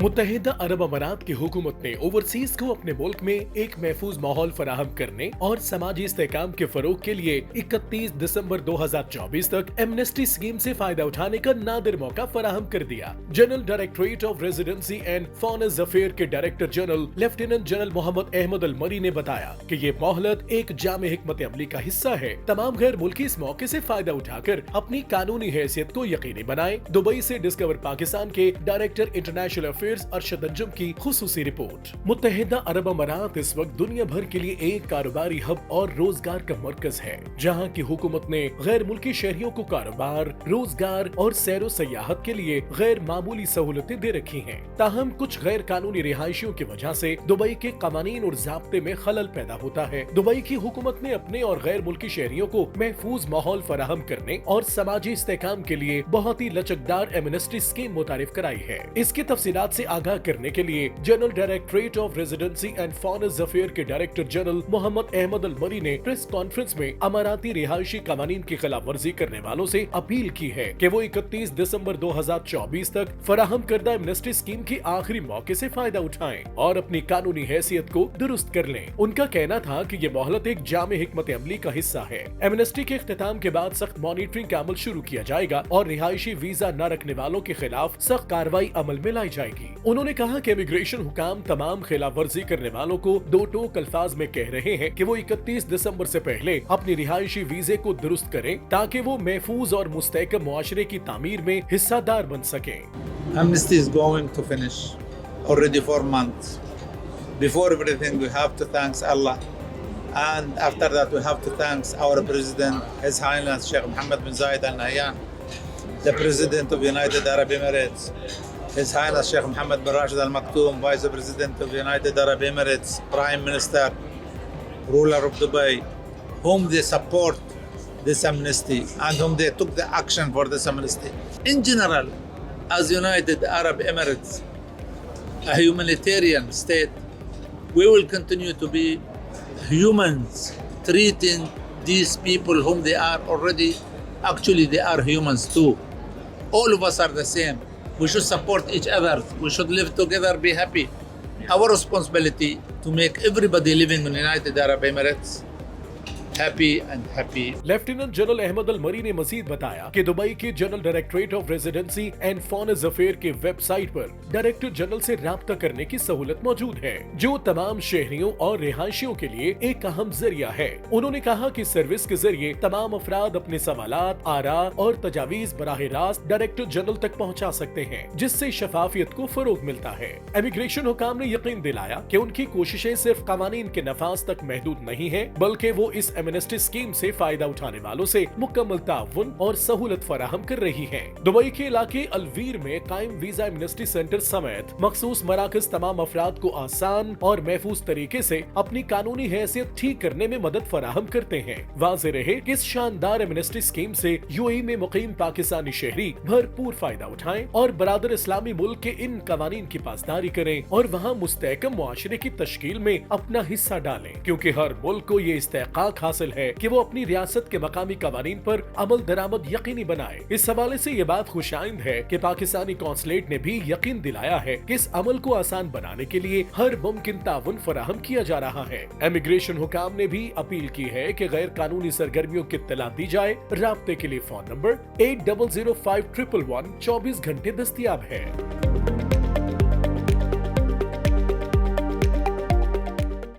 मुत्तहिदा अरब अमारात की हुकूमत ने ओवरसीज को अपने मुल्क में एक महफूज माहौल फराहम करने और समाजी इस्तेहकाम के फरोग के लिए 31 दिसंबर 2024 तक एमनेस्टी स्कीम से फायदा उठाने का नादिर मौका फराहम कर दिया। General directorate of residency and foreign affair के director general lieutenant general Mohammed Ahmed Al Marri ने बताया कि ये मोहलत एक जामे हिकमत अमली का हिस्सा है। तमाम गैर मुल्की इस मौके से फायदा उठाकर अपनी कानूनी हैसियत को यकीनी बनाए। दुबई से डिस्कवर पाकिस्तान के director international affairs Arshad Anjum की खुसूसी रिपोर्ट। मुत्तहिदा अरब अमारात इस वक्त दुनिया भर के लिए एक कारोबारी हब और रोजगार का मरकज है, जहां की हुकूमत ने गैर मुल्की शहरियों को कारोबार, रोजगार और सैरो सयाहत के लिए गैर मामूली सहूलतें दे रखी हैं। ताहम कुछ गैर कानूनी रिहायशियों की वजह से दुबई के कवानीन और ज़ाब्ते में खलल पैदा होता है। दुबई की हुकूमत ने अपने और गैर मुल्की शहरियों को महफूज माहौल फराहम करने और समाजी इस्तेहकाम के लिए बहुत ही लचकदार एमनेस्टी स्कीम मुतारिफ कराई है। इसकी तफसीलात से आगाह करने के लिए general directorate of residency and foreign affair के director general Mohammed Ahmed Al Marri ने प्रेस कॉन्फ्रेंस में अमाराती रिहायशी कवानीन की खिलाफ वर्जी करने वालों से अपील की है कि वो 31 दिसंबर 2024 तक फराहम करदा एमनेस्टी स्कीम की आखिरी मौके से फायदा उठाएं और अपनी कानूनी हैसियत को दुरुस्त कर लें। उनका कहना था कि ये मोहलत एक जामे हिकमत अमली का हिस्सा है। एमनेस्टी के इख्तिताम के बाद सख्त मॉनिटरिंग का अमल शुरू किया जाएगा और रिहायशी वीजा न रखने वालों के खिलाफ सख्त कार्रवाई अमल में लाई जाएगी। उन्होंने कहा कि इमिग्रेशन हुकाम तमाम खिलाफ वर्जी करने वालों को दो टोक अल्फाज में कह रहे हैं कि वो 31 दिसंबर से पहले अपनी रिहायशी वीजे को दुरुस्त करें ताकि वो महफूज और मुस्तहकम मुआशरे की तामीर में हिस्सादार बन सकें। Amnesty is going to finish already 4 months. Before everything, we have to thank Allah, and after that, we have to thank our President, His Highness Sheikh Mohammed bin Zayed Al Nahyan, the President of United Arab Emirates, His Highness Sheikh Mohammed bin Rashid Al Maktoum, Vice President of United Arab Emirates, Prime Minister, ruler of Dubai, whom they support this amnesty and whom they took the action for this amnesty. In general, as United Arab Emirates, a humanitarian state, we will continue to be humans, treating these people whom they are already, actually they are humans too. All of us are the same. We should support each other. We should live together, be happy. Our responsibility to make everybody living in United Arab Emirates happy and happy. Lieutenant general Ahmed Al Marri ने मजीद बताया कि Dubai के general directorate of residency and foreign affair के website पर director general से राब्ता करने की सहूलत मौजूद है, जो तमाम शहरियों और रिहायशियों के लिए एक अहम जरिया है। उन्होंने कहा कि सर्विस के जरिए तमाम अफराद अपने सवालात, आरा और तजावीज बराह रास्त डायरेक्टर जनरल तक पहुँचा सकते हैं, जिससे शफाफियत को फरोग मिलता है। इमिग्रेशन हुकाम ने यकीन दिलाया कि उनकी कोशिशें सिर्फ कवानीन के नफाज तक महदूद नहीं है, बल्कि वो इस एमनेस्टी स्कीम से फायदा उठाने वालों से मुकम्मल ताउन और सहूलत फराहम कर रही है। दुबई के इलाके अलवीर में कायम वीजा एमनेस्टी सेंटर समेत मखसूस मराकज तमाम अफराद को आसान और महफूज तरीके से अपनी कानूनी हैसियत ठीक करने में मदद फराहम करते हैं। वाज़ेह रहे कि इस शानदार एमनेस्टी स्कीम से यूएई में मुकीम पाकिस्तानी शहरी भरपूर फायदा उठाएं और बरादर इस्लामी मुल्क के इन कवानीन की पासदारी करें और वहाँ मुस्तहकम मुआशरे की तश्कील में अपना हिस्सा डालें, क्योंकि हर मुल्क को ये इस्तेहकाक हासिल है कि वो अपनी रियासत के मकामी कवानीन पर अमल दरामद यकीनी बनाए। इस हवाले से ये बात खुशाइंद है कि पाकिस्तानी कौंसलेट ने भी यकीन दिलाया है कि इस अमल को आसान बनाने के लिए हर मुमकिन ताउन फराहम किया जा रहा है। इमिग्रेशन हुकाम ने भी अपील की है कि गैर कानूनी सरगर्मियों की इत्तला दी जाए। राब्ते के लिए फोन नंबर 800511 24 घंटे दस्तयाब है।